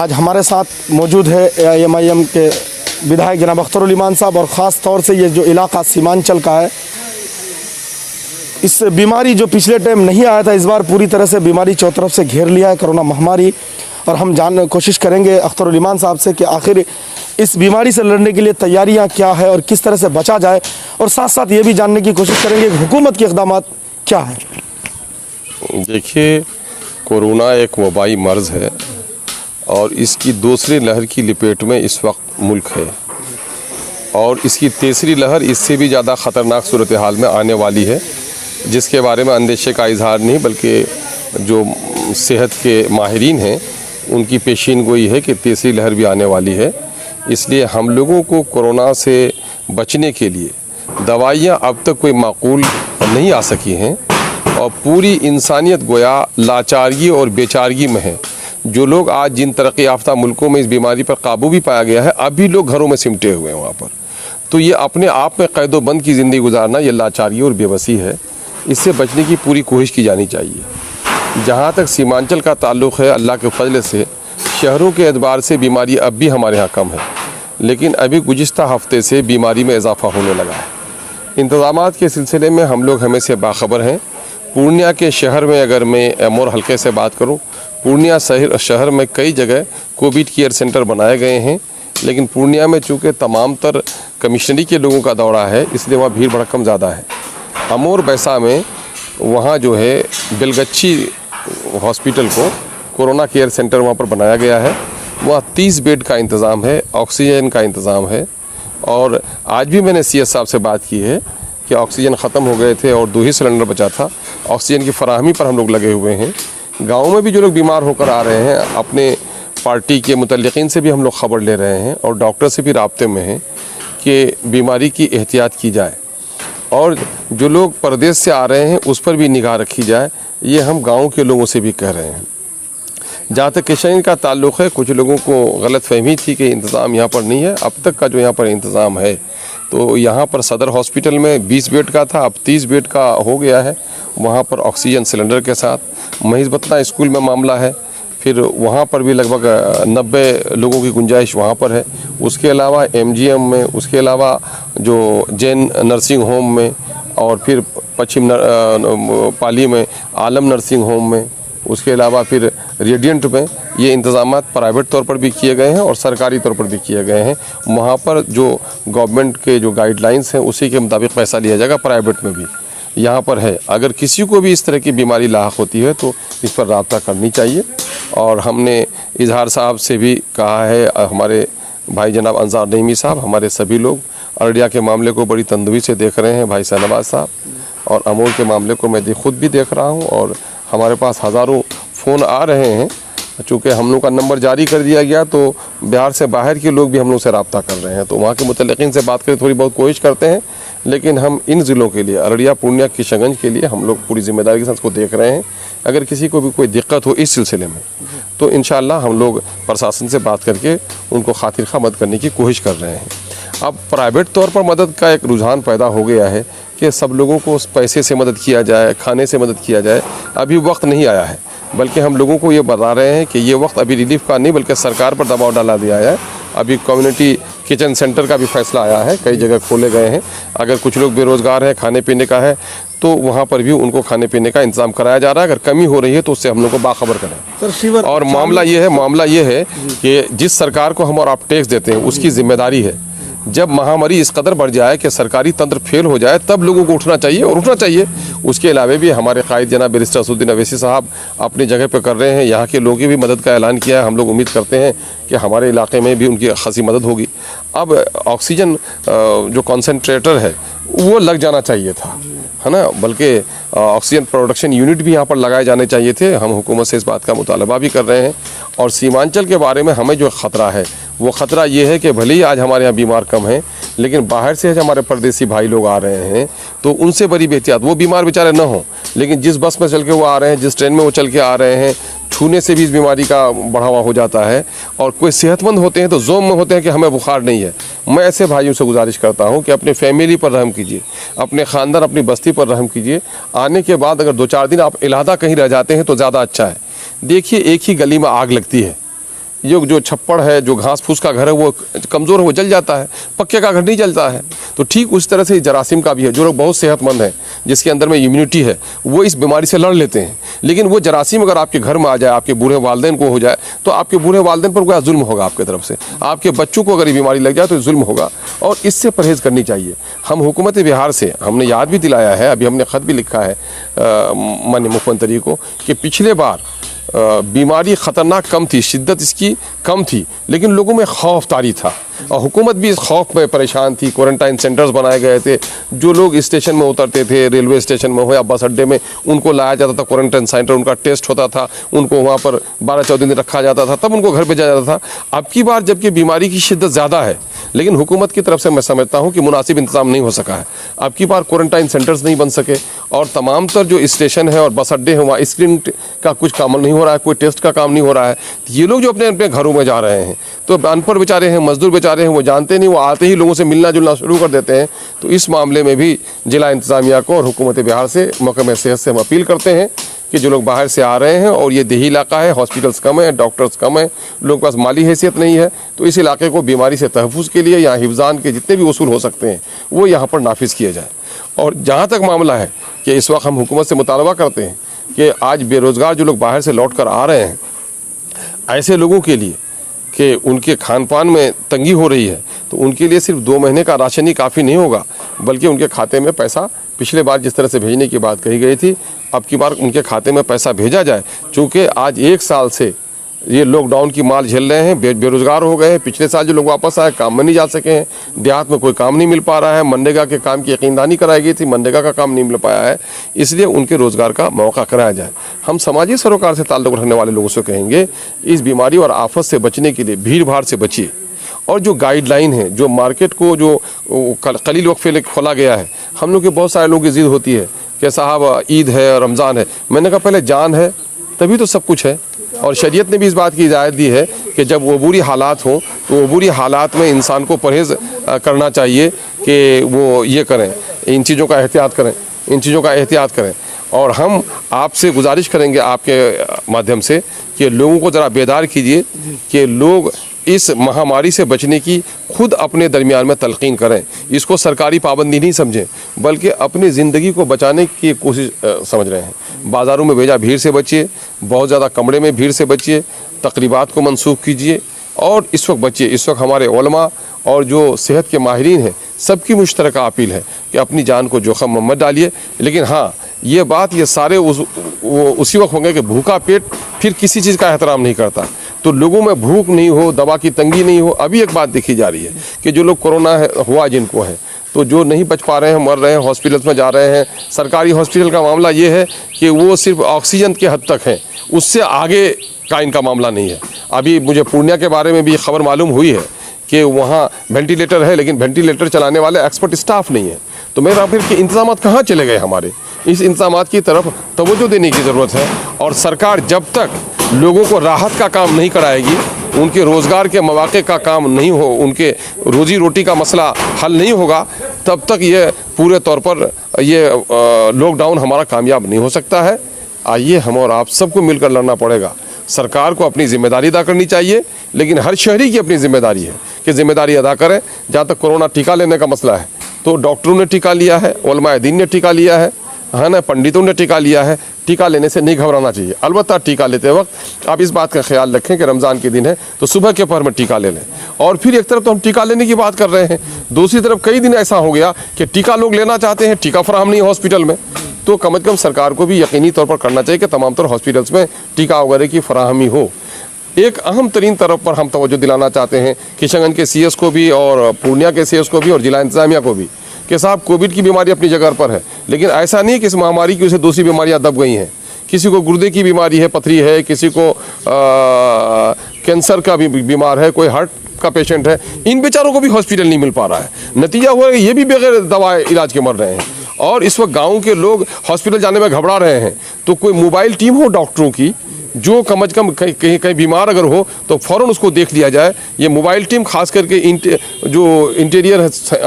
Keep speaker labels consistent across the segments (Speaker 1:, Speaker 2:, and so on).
Speaker 1: आज हमारे साथ मौजूद है AIMIM के विधायक जनाब अख्तरुल ईमान साहब, और ख़ास तौर से ये जो इलाका सीमांचल का है, इस बीमारी जो पिछले टाइम नहीं आया था, इस बार पूरी तरह से बीमारी चौतरफ से घेर लिया है, कोरोना महामारी। और हम कोशिश करेंगे अख्तरुल ईमान साहब से कि आखिर इस बीमारी से लड़ने के लिए तैयारियां क्या है और किस तरह से बचा जाए, और साथ साथ ये भी जानने की कोशिश करेंगे कि हुकूमत के इक़दाम क्या है।
Speaker 2: देखिए, कोरोना एक वबाई मर्ज़ है और इसकी दूसरी लहर की लपेट में इस वक्त मुल्क है, और इसकी तीसरी लहर इससे भी ज़्यादा ख़तरनाक सूरत हाल में आने वाली है, जिसके बारे में अंदेशे का इजहार नहीं बल्कि जो सेहत के माहिरीन हैं उनकी पेशीन गोई है कि तीसरी लहर भी आने वाली है। इसलिए हम लोगों को कोरोना से बचने के लिए दवाइयाँ अब तक कोई माकूल नहीं आ सकी हैं, और पूरी इंसानियत गोया लाचारगी और बेचारगी में है। जो लोग आज जिन तरक्की याफ्ता मुल्कों में इस बीमारी पर काबू भी पाया गया है, अभी लोग घरों में सिमटे हुए हैं वहाँ पर। तो ये अपने आप में कैदोबंद की ज़िंदगी गुजारना ये लाचारी और बेबसी है। इससे बचने की पूरी कोशिश की जानी चाहिए। जहाँ तक सीमांचल का ताल्लुक़ है, अल्लाह के फजल से शहरों के एतबार से बीमारी अब भी हमारे यहाँ कम है, लेकिन अभी गुज़िश्ता हफ्ते से बीमारी में इजाफ़ा होने लगा है। इंतज़ामात के सिलसिले में हम लोग हमें से बाखबर हैं। पूर्णिया के शहर में अगर मैं एमोर हल्के से बात करूं, पूर्णिया शहर में कई जगह कोविड केयर सेंटर बनाए गए हैं, लेकिन पूर्णिया में चूँकि तमाम तर कमिश्नरी के लोगों का दौरा है, इसलिए वहाँ भीड़ भड़कम ज़्यादा है। अमोर बैसा में वहाँ जो है बेलगच्छी हॉस्पिटल को कोरोना केयर सेंटर वहाँ पर बनाया गया है। वहाँ 30 बेड का इंतज़ाम है, ऑक्सीजन का इंतज़ाम है, और आज भी मैंने CS साहब से बात की है कि ऑक्सीजन ख़त्म हो गए थे और 2 ही सिलेंडर बचा था। ऑक्सीजन की फराहमी पर हम लोग लगे हुए हैं। गाँव में भी जो लोग बीमार होकर आ रहे हैं, अपने पार्टी के मुतल्लिक़ीन से भी हम लोग ख़बर ले रहे हैं और डॉक्टर से भी राब्ते में हैं कि बीमारी की एहतियात की जाए, और जो लोग परदेश से आ रहे हैं उस पर भी निगाह रखी जाए। ये हम गाँव के लोगों से भी कह रहे हैं। जहाँ तक किशन का ताल्लुक़ है, कुछ लोगों को गलत फहमी थी कि इंतज़ाम यहाँ पर नहीं है। अब तक का जो यहाँ पर इंतज़ाम है, तो यहाँ पर सदर हॉस्पिटल में 20 बेड का था, अब 30 बेड का हो गया है। वहाँ पर ऑक्सीजन सिलेंडर के साथ महिज़बतना स्कूल में मामला है, फिर वहाँ पर भी लगभग 90 लोगों की गुंजाइश वहाँ पर है। उसके अलावा MGM में, उसके अलावा जो जैन नर्सिंग होम में, और फिर पश्चिम पाली में आलम नर्सिंग होम में, उसके अलावा फिर रेडियंट में, ये इंतज़ामात प्राइवेट तौर पर भी किए गए हैं और सरकारी तौर पर भी किए गए हैं। वहाँ पर जो गवर्नमेंट के जो गाइडलाइंस हैं उसी के मुताबिक पैसा लिया जाएगा। प्राइवेट में भी यहाँ पर है। अगर किसी को भी इस तरह की बीमारी लाहक होती है तो इस पर रब्ता करनी चाहिए। और हमने इजहार साहब से भी कहा है, हमारे भाई जनाब अंसार नईमी साहब, हमारे सभी लोग अररिया के मामले को बड़ी तंदुरुस्ती से देख रहे हैं, भाई शहनवाज साहब, और अमोल के मामले को मैं खुद भी देख रहा हूँ, और हमारे पास हज़ारों फ़ोन आ रहे हैं। चूँकि हम लोग का नंबर जारी कर दिया गया तो बिहार से बाहर के लोग भी हम लोग से रब्ता कर रहे हैं, तो वहाँ के मुतल्लिक़ीन से बात करें थोड़ी बहुत कोशिश करते हैं। लेकिन हम इन ज़िलों के लिए, अररिया, पूर्णिया, किशनगंज के लिए हम लोग पूरी ज़िम्मेदारी के साथ उसको देख रहे हैं। अगर किसी को भी कोई दिक्कत हो इस सिलसिले में तो इंशाअल्लाह हम लोग प्रशासन से बात करके उनको खातिर खा मदद करने की कोशिश कर रहे हैं। अब प्राइवेट तौर पर मदद का एक रुझान पैदा हो गया है कि सब लोगों को पैसे से मदद किया जाए, खाने से मदद किया जाए। अभी वक्त नहीं आया है, बल्कि हम लोगों को ये बता रहे हैं कि ये वक्त अभी रिलीफ का नहीं, बल्कि सरकार पर दबाव डाला दिया है। अभी कम्युनिटी किचन सेंटर का भी फैसला आया है, कई जगह खोले गए हैं। अगर कुछ लोग बेरोज़गार हैं, खाने पीने का है, तो वहाँ पर भी उनको खाने पीने का इंतज़ाम कराया जा रहा है। अगर कमी हो रही है तो उससे हम लोग को बाखबर करें। और मामला ये है कि जिस सरकार को हम और आप टैक्स देते हैं उसकी जिम्मेदारी है, जब महामारी इस कदर बढ़ जाए कि सरकारी तंत्र फेल हो जाए, तब लोगों को उठना चाहिए और उठना चाहिए। उसके अलावा भी हमारे कायद जनाब बैरिस्टर असदुद्दीन अवैसी साहब अपनी जगह पर कर रहे हैं, यहाँ के लोगों की भी मदद का ऐलान किया है। हम लोग उम्मीद करते हैं कि हमारे इलाके में भी उनकी खासी मदद होगी। अब ऑक्सीजन जो कॉन्सेंट्रेटर है वो लग जाना चाहिए था, है ना, बल्कि ऑक्सीजन प्रोडक्शन यूनिट भी यहाँ पर लगाए जाने चाहिए थे। हम हुकूमत से इस बात का मुतालबा भी कर रहे हैं। और सीमांचल के बारे में हमें जो ख़तरा है, वो ख़तरा ये है कि भले ही आज हमारे यहाँ बीमार कम हैं, लेकिन बाहर से हमारे परदेसी भाई लोग आ रहे हैं, तो उनसे बड़ी एहतियात। वो बीमार बेचारे ना हों, लेकिन जिस बस में चल के वो आ रहे हैं, जिस ट्रेन में वो चल के आ रहे हैं, छूने से भी इस बीमारी का बढ़ावा हो जाता है। और कोई सेहतमंद होते हैं तो जोम में होते हैं कि हमें बुखार नहीं है। मैं ऐसे भाइयों से गुजारिश करता हूं कि अपने फैमिली पर रहम कीजिए, अपने ख़ानदान, अपनी बस्ती पर रहम कीजिए। आने के बाद अगर 2-4 दिन आप इलादा कहीं रह जाते हैं तो ज़्यादा अच्छा है। देखिए, एक ही गली में आग लगती है, ये जो छप्पड़ है, जो घास फूस का घर है, वो कमज़ोर है, वो जल जाता है, पक्के का घर नहीं जलता है। तो ठीक उस तरह से जरासीम का भी है। जो लोग बहुत सेहतमंद हैं, जिसके अंदर में इम्यूनिटी है, वो इस बीमारी से लड़ लेते हैं। लेकिन वो जरासीम अगर आपके घर में आ जाए, आपके बूढ़े वालिदैन को हो जाए, तो आपके बूढ़े वालिदैन पर कोई जुल्म होगा आपकी तरफ से। आपके बच्चों को अगर ये बीमारी लग जाए तो जुल्म होगा, और इससे परहेज़ करनी चाहिए। हम हुकूमत बिहार से हमने याद भी दिलाया है, अभी हमने ख़त भी लिखा है माननीय मुख्यमंत्री को, कि पिछले बार बीमारी ख़तरनाक कम थी, शिद्दत इसकी कम थी, लेकिन लोगों में खौफ तारी था, और हुकूमत भी इस खौफ में परेशान थी। क्वारंटाइन सेंटर्स बनाए गए थे। जो लोग स्टेशन में उतरते थे, रेलवे स्टेशन में हो या बस अड्डे में, उनको लाया जाता था क्वारंटाइन सेंटर, उनका टेस्ट होता था, उनको वहाँ पर 12-14 दिन रखा जाता था, तब उनको घर भेजा जाता था। अब की बार जबकि बीमारी की शिद्दत ज़्यादा है, लेकिन हुकूमत की तरफ से मैं समझता हूँ कि मुनासिब इंतजाम नहीं हो सका है। अब की बार क्वारंटाइन सेंटर्स नहीं बन सके, और तमाम तर जो स्टेशन है और बस अड्डे हैं, वहाँ स्क्रीनिंग का कुछ काम नहीं हो रहा है, कोई टेस्ट का काम नहीं हो रहा है। ये लोग जो अपने अपने घरों में जा रहे हैं, तो अनपढ़ बेचारे हैं, मजदूर बेचारे हैं, वो जानते नहीं, वो आते ही लोगों से मिलना जुलना शुरू कर देते हैं। तो इस मामले में भी जिला इंतज़ामिया को और हुकूमत बिहार से, महकमे सेहत से हम अपील करते हैं कि जो लोग बाहर से आ रहे हैं, और ये देही इलाका है, हॉस्पिटल्स कम है, डॉक्टर्स कम है, लोगों के पास माली हैसियत नहीं है, तो इस इलाके को बीमारी से तहफ़्फ़ुज़ के लिए यहाँ हिफ़्ज़ान के जितने भी उसूल हो सकते हैं वो यहाँ पर नाफिज किए जाए। और जहाँ तक मामला है कि इस वक्त हम हुकूमत से मुतालबा करते हैं कि आज बेरोज़गार जो लोग बाहर से लौट कर आ रहे हैं, ऐसे लोगों के लिए कि उनके खान पान में तंगी हो रही है, तो उनके लिए सिर्फ 2 महीने का राशन ही काफ़ी नहीं होगा, बल्कि उनके खाते में पैसा, पिछले बार जिस तरह से भेजने की बात कही गई थी, अब की बार उनके खाते में पैसा भेजा जाए। चूँकि आज 1 साल से ये लॉकडाउन की मार झेल रहे हैं, बेरोज़गार हो गए हैं। पिछले साल जो लोग वापस आए, काम में नहीं जा सके हैं, देहात में कोई काम नहीं मिल पा रहा है, मनरेगा के काम की यकीनदानी कराई गई थी, मनरेगा का काम नहीं मिल पाया है, इसलिए उनके रोज़गार का मौका कराया जाए। हम समाजी सरोकार से ताल्लुक़ रखने वाले लोगों से कहेंगे, इस बीमारी और आफत से बचने के लिए भीड़ भाड़ से बचिए, और जो गाइडलाइन है, जो मार्केट को जो कलील वक्फे खोला गया है, हम लोग के बहुत सारे लोगों की ज़िद होती है कि साहब ईद है, रमज़ान है। मैंने कहा पहले जान है तभी तो सब कुछ है, और शरीयत ने भी इस बात की इजाज़त दी है कि जब वो बुरी हालात हों, तो वो बुरी हालात में इंसान को परहेज़ करना चाहिए कि वो ये करें, इन चीज़ों का एहतियात करें, इन चीज़ों का एहतियात करें। और हम आपसे गुजारिश करेंगे आपके माध्यम से कि लोगों को ज़रा बेदार कीजिए कि लोग इस महामारी से बचने की खुद अपने दरमियान में तलकीन करें। इसको सरकारी पाबंदी नहीं समझें, बल्कि अपनी ज़िंदगी को बचाने की कोशिश समझ रहे हैं। बाज़ारों में बेजा भीड़ से बचिए, बहुत ज़्यादा कमरे में भीड़ से बचिए, तकरीबात को मनसूख कीजिए, और इस वक्त बचिए। इस वक्त हमारे उलमा और जो सेहत के माहिरीन हैं, सबकी मुश्तरका अपील है कि अपनी जान को जोखम में मत डालिए। लेकिन हाँ, ये बात ये सारे उसी वक्त होंगे कि भूखा पेट फिर किसी चीज़ का एहतराम नहीं करता। तो लोगों में भूख नहीं हो, दवा की तंगी नहीं हो। अभी एक बात देखी जा रही है कि जो लोग कोरोना हुआ जिनको है, तो जो नहीं बच पा रहे हैं, मर रहे हैं, हॉस्पिटल्स में जा रहे हैं। सरकारी हॉस्पिटल का मामला ये है कि वो सिर्फ ऑक्सीजन के हद तक है, उससे आगे का इनका मामला नहीं है। अभी मुझे पूर्णिया के बारे में भी खबर मालूम हुई है कि वहाँ वेंटिलेटर है, लेकिन वेंटिलेटर चलाने वाले एक्सपर्ट स्टाफ नहीं है। तो मेरा फिर कि इंतजाम कहाँ चले गए हमारे? इस इंतजाम की तरफ तवज्जो देने की ज़रूरत है। और सरकार जब तक लोगों को राहत का काम नहीं कराएगी, उनके रोज़गार के मौके का काम नहीं हो, उनके रोज़ी रोटी का मसला हल नहीं होगा, तब तक ये पूरे तौर पर ये लॉकडाउन हमारा कामयाब नहीं हो सकता है। आइए हम और आप सबको मिलकर लड़ना पड़ेगा। सरकार को अपनी जिम्मेदारी अदा करनी चाहिए, लेकिन हर शहरी की अपनी जिम्मेदारी है कि जिम्मेदारी अदा करें। जहाँ तक कोरोना टीका लेने का मसला है, तो डॉक्टरों ने टीका लिया है, उलमाए दीन ने टीका लिया है ना, पंडितों ने टीका लिया है। टीका लेने से नहीं घबराना चाहिए। अलबत्ता टीका लेते वक्त आप इस बात का ख्याल रखें कि रमज़ान के दिन है, तो सुबह के पहर में टीका ले लें। और फिर एक तरफ तो हम टीका लेने की बात कर रहे हैं, दूसरी तरफ कई दिन ऐसा हो गया कि टीका लोग लेना चाहते हैं, टीका फराहम नहीं है हॉस्पिटल में। तो कम से कम सरकार को भी यकीनी तौर पर करना चाहिए कि तमाम तर हॉस्पिटल्स में टीका वगैरह की फराहमी हो। एक अहम तरीन तरफ पर हम तवज्जो दिलाना चाहते हैं किशनगंज के CS को भी, और पूर्णिया के CS को भी, और जिला इंतज़ामिया को भी, कि साहब कोविड की बीमारी अपनी जगह पर है, लेकिन ऐसा नहीं है कि इस महामारी की वजह से दूसरी बीमारियां दब गई हैं। किसी को गुर्दे की बीमारी है, पथरी है, किसी को कैंसर का भी बीमार है, कोई हार्ट का पेशेंट है, इन बेचारों को भी हॉस्पिटल नहीं मिल पा रहा है। नतीजा हुआ है ये भी बगैर दवा इलाज के मर रहे हैं। और इस वक्त गाँव के लोग हॉस्पिटल जाने में घबरा रहे हैं। तो कोई मोबाइल टीम हो डॉक्टरों की जो कम अज कम कहीं कहीं बीमार अगर हो तो फ़ौरन उसको देख लिया जाए। ये मोबाइल टीम खास करके जो इंटीरियर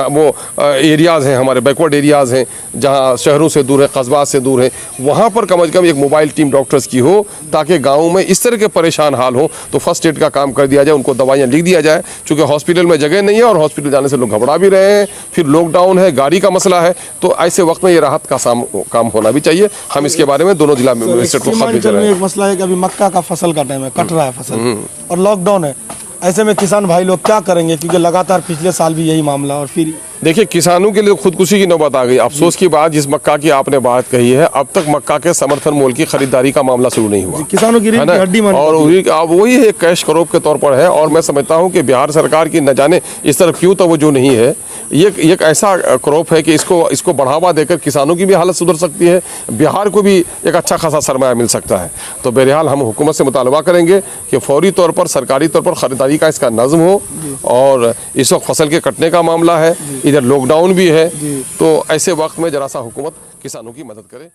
Speaker 2: वो एरियाज़ हैं, हमारे बैकवर्ड एरियाज़ हैं, जहाँ शहरों से दूर है, कस्बात से दूर है, वहाँ पर कम अज कम एक मोबाइल टीम डॉक्टर्स की हो, ताकि गाँव में इस तरह के परेशान हाल हो तो फर्स्ट एड का काम कर दिया जाए, उनको दवाइयाँ लिख दिया जाए। चूँकि हॉस्पिटल में जगह नहीं है और हॉस्पिटल जाने से लोग घबरा भी रहे हैं, फिर लॉकडाउन है, गाड़ी का मसला है, तो ऐसे वक्त में ये राहत का काम होना भी चाहिए। हम इसके बारे में दोनों जिला मजिस्ट्रेट को खत भेज रहे हैं।
Speaker 1: एक मसला है कि अभी मक्का का फसल का टाइम है, कट रहा है फसल और लॉकडाउन है, ऐसे में किसान भाई लोग क्या करेंगे? क्योंकि लगातार पिछले साल भी यही मामला और फिर
Speaker 2: देखिए किसानों के लिए खुदकुशी की नौबत आ गई। अफसोस की बात, जिस मक्का की आपने बात कही है, अब तक मक्का के समर्थन मूल्य की खरीदारी का मामला शुरू नहीं हुआ।
Speaker 1: किसानों की रीढ़ की हड्डी मानी
Speaker 2: और वही एक कैश क्रॉप के तौर पर है। और मैं समझता हूं कि बिहार सरकार की न जाने इस तरफ क्यों तवज्जो नहीं है। ये एक ऐसा क्रॉप है कि इसको बढ़ावा देकर किसानों की भी हालत सुधर सकती है, बिहार को भी एक अच्छा खासा सरमाया मिल सकता है। तो बहरहाल हम हुकूमत से मुतालबा करेंगे कि फौरी तौर पर सरकारी तौर पर खरीदारी का इसका नज़्म हो। और इस वक्त फसल के कटने का मामला है, इधर लॉकडाउन भी है, तो ऐसे वक्त में जरा सा हुकूमत किसानों की मदद करे।